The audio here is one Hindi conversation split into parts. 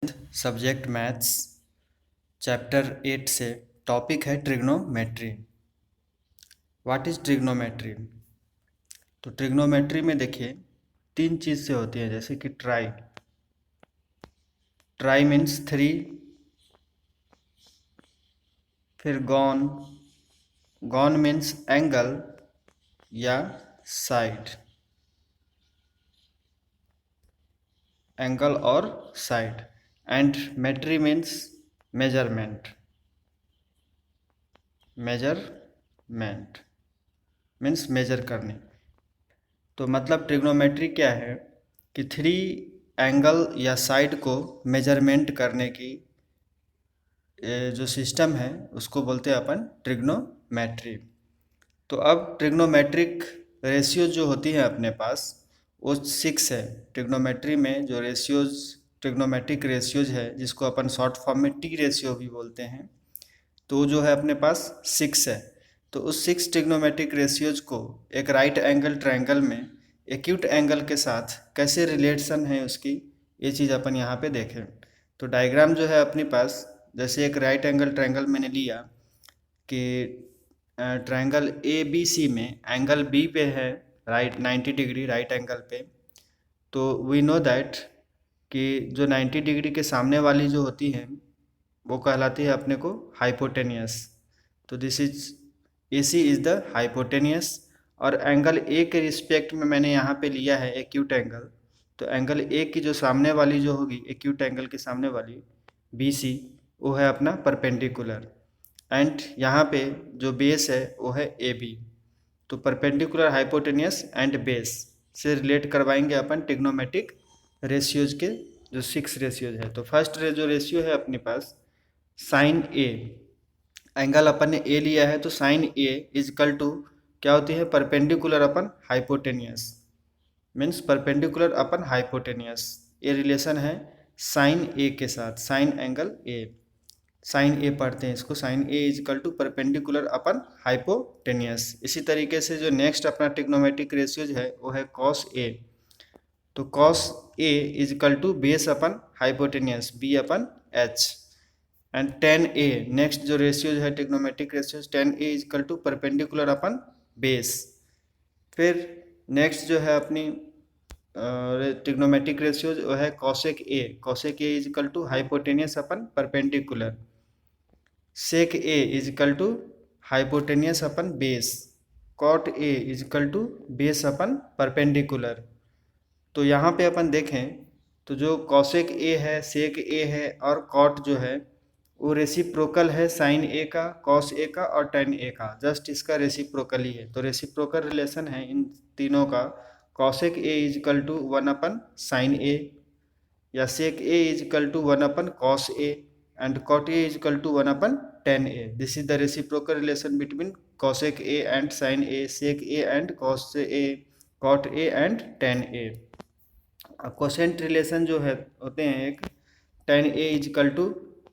सब्जेक्ट मैथ्स चैप्टर 8 से टॉपिक है ट्रिग्नोमेट्री। What is trigonometry? तो ट्रिग्नोमेट्री में देखिए तीन चीज़ से होती है, जैसे कि ट्राई। ट्राई मीन्स थ्री, फिर गॉन। गॉन मीन्स एंगल या साइड, एंगल और side. And metry means measurement. Measurement means measure करने। तो मतलब ट्रिग्नोमेट्री क्या है कि थ्री एंगल या साइड को मेजरमेंट करने की जो सिस्टम है उसको बोलते हैं अपन ट्रिग्नोमेट्री। तो अब ट्रिग्नोमेट्रिक रेशियोज जो होती हैं अपने पास वो 6 है। ट्रिग्नोमेट्री में जो रेशियोज ट्रिग्नोमेट्रिक रेशियोज है जिसको अपन शॉर्ट फॉर्म में टी रेशियो भी बोलते हैं, तो जो है अपने पास 6 है। तो उस 6 ट्रिग्नोमेट्रिक रेशियोज को एक राइट एंगल ट्रायंगल में एक्यूट एंगल के साथ कैसे रिलेशन है उसकी, ये चीज़ अपन यहाँ पे देखें। तो डायग्राम जो है अपने पास, जैसे एक राइट एंगल ट्रायंगल मैंने लिया कि ट्रायंगल ए बी सी में एंगल बी पे है राइट 90 डिग्री राइट एंगल पे। तो वी नो दैट कि जो 90 डिग्री के सामने वाली जो होती है वो कहलाती है अपने को हाइपोटेनियस। तो this is A C is the hypotenuse. और एंगल ए के रिस्पेक्ट में मैंने यहाँ पे लिया है एक्यूट एंगल। तो एंगल ए की जो सामने वाली जो होगी एक्यूट एंगल के सामने वाली बी सी, वो है अपना परपेंडिकुलर। एंड यहाँ पे जो बेस है वो है ए बी। तो परपेंडिकुलर, हाइपोटेनियस एंड बेस से रिलेट करवाएंगे अपन ट्रिग्नोमेट्रिक रेशियोज के जो 6 रेशियोज है। तो फर्स्ट जो रेशियो है अपने पास साइन ए। एंगल अपन ने ए लिया है तो sine A is equal to क्या होती है, perpendicular upon hypotenuse. Means perpendicular upon hypotenuse, ये रिलेशन है साइन ए के साथ, sine angle A. Sine A पढ़ते हैं इसको, sine A is equal to perpendicular upon hypotenuse. इसी तरीके से जो नेक्स्ट अपना ट्रिग्नोमेट्रिक रेशियोज है वो है कॉस ए। तो cos A is equal to base upon hypotenuse B upon H. And tan A, next जो रेशियोज है trigonometric ratios, tan A is equal to perpendicular upon base. फिर नेक्स्ट जो है अपनी ट्रिग्नोमेट्रिक रेशियोज वो है cosec A. Cosec A is equal to hypotenuse upon perpendicular. Sec A is equal to hypotenuse upon base. Cot A is equal to base upon perpendicular. तो यहाँ पे अपन देखें तो जो कॉसेक ए है, सेक ए है और कॉट जो है वो रेसिप्रोकल है साइन ए का, कॉस ए का और टेन ए का। जस्ट इसका रेसिप्रोकल ही है। तो रेसिप्रोकल रिलेशन है इन तीनों का। Cosec A is equal to 1 upon sine A, या sec A is equal to 1 upon cos A, and cot A is equal to 1 upon tan A. This is the reciprocal relation between cosec A and sine A, sec A and cos A, cot A and tan A. अब कोसेंट रिलेशन जो है होते हैं एक tan A is equal to,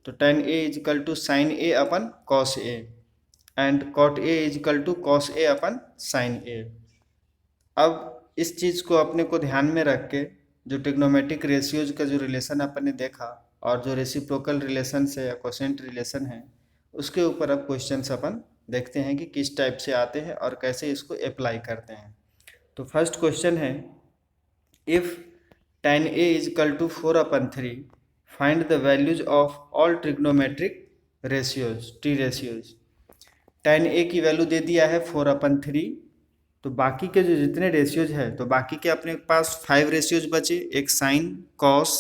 तो tan A is equal to sine A upon cos A, and cot A is equal to cos A upon sine A. अब इस चीज़ को अपने को ध्यान में रख के जो ट्रिग्नोमेट्रिक रेशियोज का जो रिलेशन अपन ने देखा और जो रेसिप्रोकल रिलेशन है या कोसेंट रिलेशन है, उसके ऊपर अब क्वेश्चंस अपन देखते हैं कि किस टाइप से आते हैं और कैसे इसको अप्लाई करते हैं। तो फर्स्ट क्वेश्चन है, if tan A is equal to 4 upon 3, find the values of all trigonometric ratios, T ratios। tan A की वैल्यू दे दिया है 4 अपन 3। तो बाकी के जो जितने रेशियोज है, तो बाकी के अपने पास 5 रेशियोज बचे, एक sine, cos,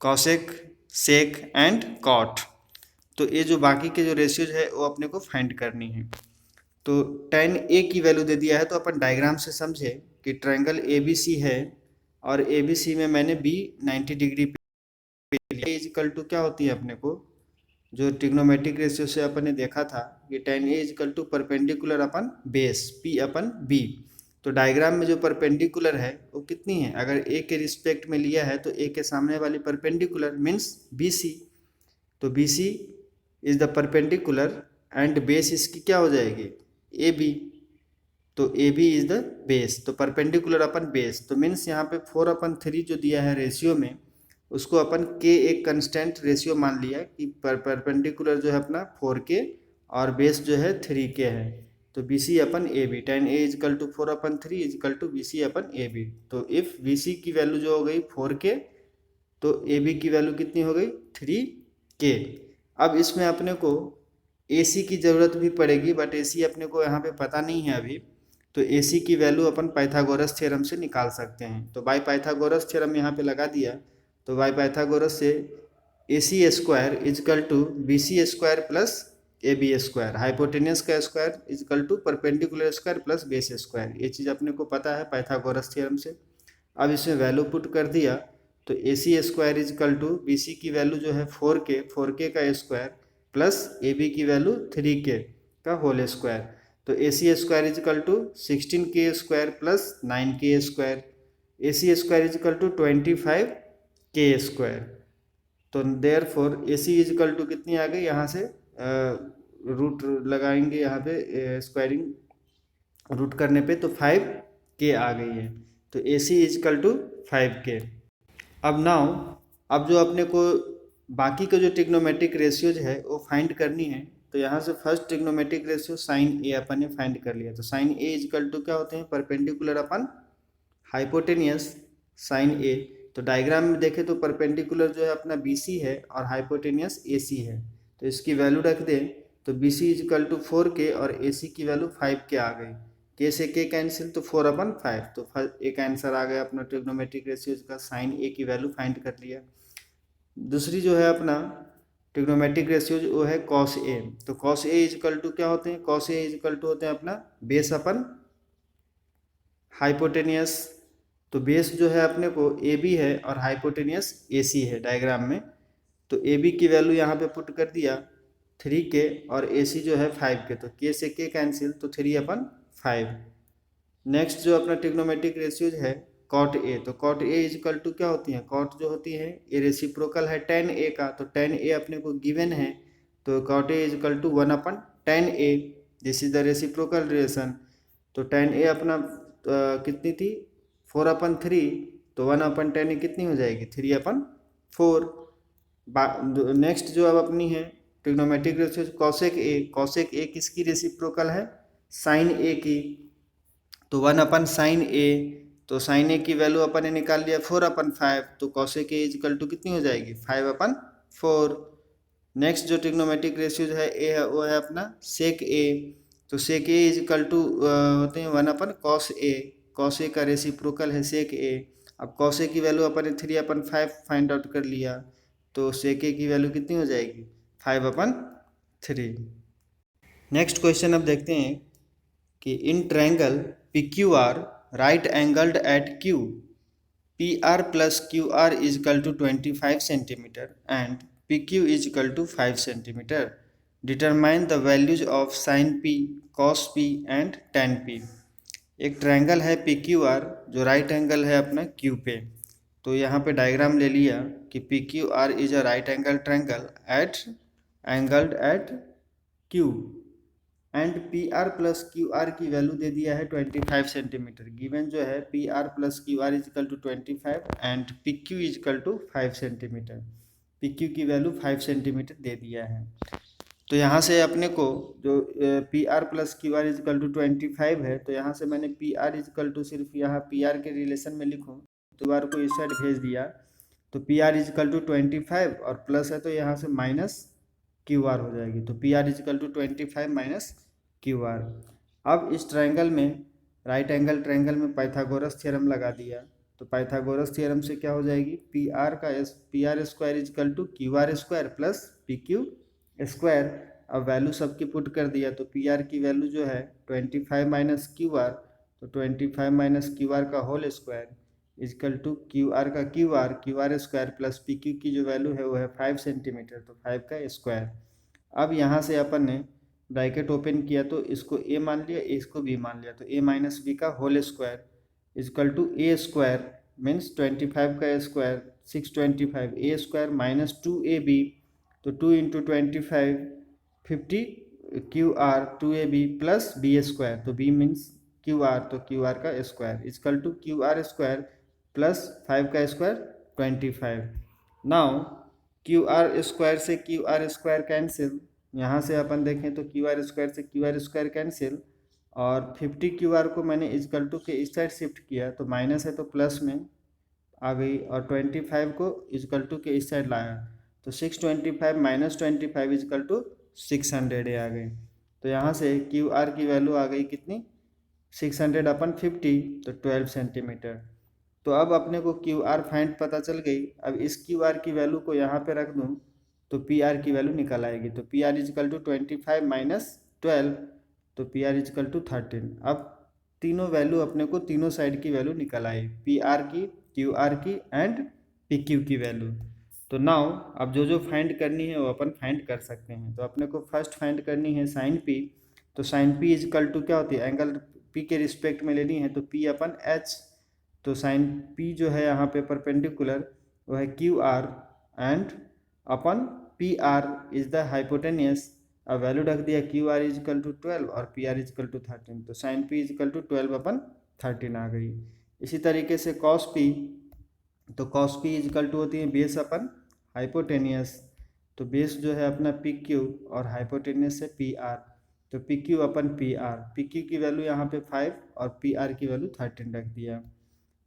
cosec, sec and cot. तो ये जो बाकी के जो रेशियोज है वो अपने को फाइंड करनी है। तो tan A की वैल्यू दे दिया है तो अपन डायग्राम से समझे कि ट्रायंगल ए बी सी है और ए बी सी में मैंने बी 90 डिग्री पे लिया। इज इक्वल टू क्या होती है अपने को, जो ट्रिग्नोमेट्रिक रेशियो से अपन ने देखा था कि tan A is equal to perpendicular upon base P upon B। तो डायग्राम में जो परपेंडिकुलर है वो कितनी है, अगर A के रिस्पेक्ट में लिया है तो A के सामने वाली परपेंडिकुलर मीन्स BC। तो BC is the perpendicular and base इसकी क्या हो जाएगी, AB। तो A B is the base, तो परपेंडिकुलर अपन बेस। तो मीन्स यहाँ पे 4 अपन 3 जो दिया है रेशियो में, उसको अपन के एक कंस्टेंट रेशियो मान लिया कि परपेंडिकुलर जो है अपना 4k और बेस जो है 3k है। तो B C upon A B, tan A is equal to 4/3 is equal to B C upon A B. तो इफ़ बी सी की वैल्यू जो हो गई 4k, तो ए बी की वैल्यू कितनी हो गई 3k। अब इसमें अपने को ए सी की ज़रूरत भी पड़ेगी, बट ए सी अपने को यहाँ पे पता नहीं है अभी। तो ए सी की वैल्यू अपन पाइथागोरस थ्योरम से निकाल सकते हैं। तो बाय पाइथागोरस थ्योरम यहाँ पे लगा दिया। तो बाय पाइथागोरस से A C square is equal to B C square plus A B square, hypotenuse का square is equal to perpendicular square plus base square, ये चीज़ अपने को पता है पाइथागोरस थ्योरम से। अब इसमें वैल्यू पुट कर दिया तो A C square is equal to B C की वैल्यू जो है 4k का स्क्वायर प्लस ए बी की वैल्यू 3k का होल स्क्वायर। तो A C square is equal to 16k square plus 9k square, A C square is equal to 25k square. तो therefore A C is equal to कितनी आ गई, यहाँ से रूट लगाएंगे यहाँ पे स्क्वायरिंग रूट करने पे, तो 5k आ गई है। तो A C is equal to 5k। अब नाउ अब जो अपने को बाकी का जो ट्रिग्नोमेट्रिक रेशियोज है वो फाइंड करनी है। तो यहाँ से first trigonometric ratio sign A अपन ने फाइंड कर लिया। तो साइन ए इजकल टू क्या होते हैं, परपेंडिकुलर अपन हाइपोटेनियस साइन ए। तो डायग्राम में देखें तो परपेंडिकुलर जो है अपना बी सी है और हाइपोटेनियस ए सी है। तो इसकी वैल्यू रख दें तो B C is equal to 4k और ए सी की वैल्यू 5k आ गई। के से के कैंसिल तो 4/5। तो एक आंसर आ गया अपना ट्रिग्नोमेट्रिक रेशियोज का, साइन ए की वैल्यू फाइंड कर लिया। दूसरी जो है अपना ट्रिग्नोमेट्रिक रेशियोज वो है कॉस ए। तो कॉस ए इजकल टू क्या होते हैं, कॉस ए इजकल टू होते हैं अपना बेस अपन हाइपोटेनियस। तो बेस जो है अपने को ए बी है और हाइपोटेनियस ए सी है डायग्राम में। तो ए बी की वैल्यू यहाँ पे पुट कर दिया 3k और ए सी जो है 5k। तो के से के कैंसिल तो 3/5। नेक्स्ट जो अपना ट्रिग्नोमेट्रिक रेशियोज है कॉट ए। तो कॉट ए इजकल टू क्या होती है, कॉट जो होती है ये रेसिप्रोकल है tan ए का। तो tan ए अपने को गिवन है। तो cot A is equal to 1/tan A, this is the reciprocal relation. तो tan ए अपना कितनी थी 4/3। तो 1/tan ए कितनी हो जाएगी 3/4। नेक्स्ट जो अब अपनी है trigonometric ratio cosec A. Cosec ए किसकी रेसिप्रोकल है, साइन ए की। तो 1/sin ए, तो साइन ए की वैल्यू अपन ने निकाल लिया 4/5। तो कॉसेक ए इजकल टू कितनी हो जाएगी 5/4। नेक्स्ट जो ट्रिग्नोमेट्रिक रेशियो है ए है वो है अपना सेक ए। तो सेक ए इजकल टू होते हैं 1/cos ए। कॉस ए का रेसिप्रोकल है सेक ए। अब कॉस ए की वैल्यू अपन ने 3/5 फाइंड आउट कर लिया। तो सेक ए की वैल्यू कितनी हो जाएगी 5/3। नेक्स्ट क्वेश्चन अब देखते हैं कि in triangle P Q R right angled at Q, P R plus Q R is equal to 25 centimetre and P Q is equal to 5 centimetre. Determine the values of sine P, cos P and tan P. एक ट्रायंगल है पी क्यू आर जो राइट एंगल है अपना क्यू पे। तो यहाँ पे डायग्राम ले लिया कि P Q R is a right angle triangle angled at Q and P R plus Q R की वैल्यू दे दिया है 25 सेंटीमीटर। गिवन जो है P R plus Q R is equal to 25 and P Q is equal to 5 centimetre. P Q की वैल्यू 5 सेंटीमीटर दे दिया है। तो यहाँ से अपने को जो P R plus Q R is equal to 25 है, तो यहाँ से मैंने पी आर इजकल टू सिर्फ यहाँ पी आर के रिलेशन में लिखूँ तो आर को इस साइड भेज दिया। तो पी आर इजकल टू 25 और प्लस है तो यहाँ से माइनस क्यू आर हो जाएगी। तो P R is equal to 25 minus Q R. अब इस ट्रायंगल में राइट एंगल ट्रायंगल में पाइथागोरस थ्योरम लगा दिया। तो पाइथागोरस थ्योरम से क्या हो जाएगी P R square is equal to Q R square plus P Q square. अब वैल्यू सबकी पुट कर दिया। तो पी आर की वैल्यू जो है 25 माइनस क्यू आर, तो 25 माइनस क्यू आर का whole square is equal to Q R का Q R square plus P Q की जो वैल्यू है वो है 5 सेंटीमीटर। तो 5 का स्क्वायर। अब यहाँ से अपन ने ब्रैकेट ओपन किया तो इसको ए मान लिया, इसको बी मान लिया। तो ए माइनस बी का whole square is equal to A square means 25 का स्क्वायर 625 ए स्क्वायर माइनस 2ab। तो 2 into 25 50 Q R 2ab plus B square. तो बी मीन्स क्यू आर, तो क्यू आर का square is equal to Q R square plus 5 का square 25। Now Q R square से क्यू आर स्क्वायर कैंसिल, यहाँ से अपन देखें तो क्यू आर स्क्वायर से क्यू आर स्क्वायर कैंसिल, और 50 क्यू आर को मैंने इक्वल टू के इस साइड शिफ्ट किया तो माइनस है तो प्लस में आ गई, और 25 को इक्वल टू के इस साइड लाया तो 625 माइनस 25 इक्वल टू 600 आ गई। तो यहाँ से क्यू आर की वैल्यू आ गई कितनी, 600 अपन 50 तो 12 सेंटीमीटर। तो अब अपने को क्यू आर फाइंड पता चल गई। अब इस क्यू आर की वैल्यू को यहाँ पे रख दूँ तो पी आर की वैल्यू निकल आएगी। तो P R is equal to 25 minus 12 तो पी आर इजकल टू 13। अब तीनों वैल्यू अपने को तीनों साइड की वैल्यू निकल आई, पी आर की, क्यू आर की एंड पी क्यू की वैल्यू। तो नाउ अब जो जो फाइंड करनी है वो अपन फाइंड कर सकते हैं। तो अपने को फर्स्ट फाइंड करनी है साइन पी। तो साइन पी इजकल टू क्या होती है, एंगल पी के रिस्पेक्ट में लेनी है तो पी अपन एच। तो साइन पी जो है यहाँ पे परपेंडिकुलर वो है Q are and upon P R is the hypotenuse. अब वैल्यू रख दिया क्यू आर इजकल टू 12 और पी आर इजकल टू 13, तो साइन पी इजकल टू 12 अपन 13 आ गई। इसी तरीके से कॉस पी, तो कॉस पी इजकल टू होती है बेस अपन हाइपोटेनियस। तो बेस जो है अपना पी क्यू और हाइपोटेनियस से पी आर, तो पी क्यू अपन पी आर, पी क्यू की वैल्यू यहाँ पे 5 और पी आर की वैल्यू 13 रख दिया।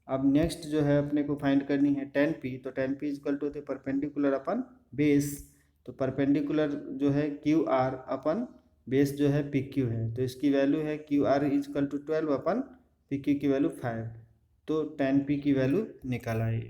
अब नेक्स्ट जो है अपने को फाइंड करनी है टेन पी। तो टेन पी इजकल टू होते परपेंडिकुलर अपन बेस। तो परपेंडिकुलर जो है क्यू आर अपन बेस जो है पी क्यू है, तो इसकी वैल्यू है Q R is equal to 12 upon P Q की वैल्यू 5। तो टेन पी की वैल्यू निकल आई।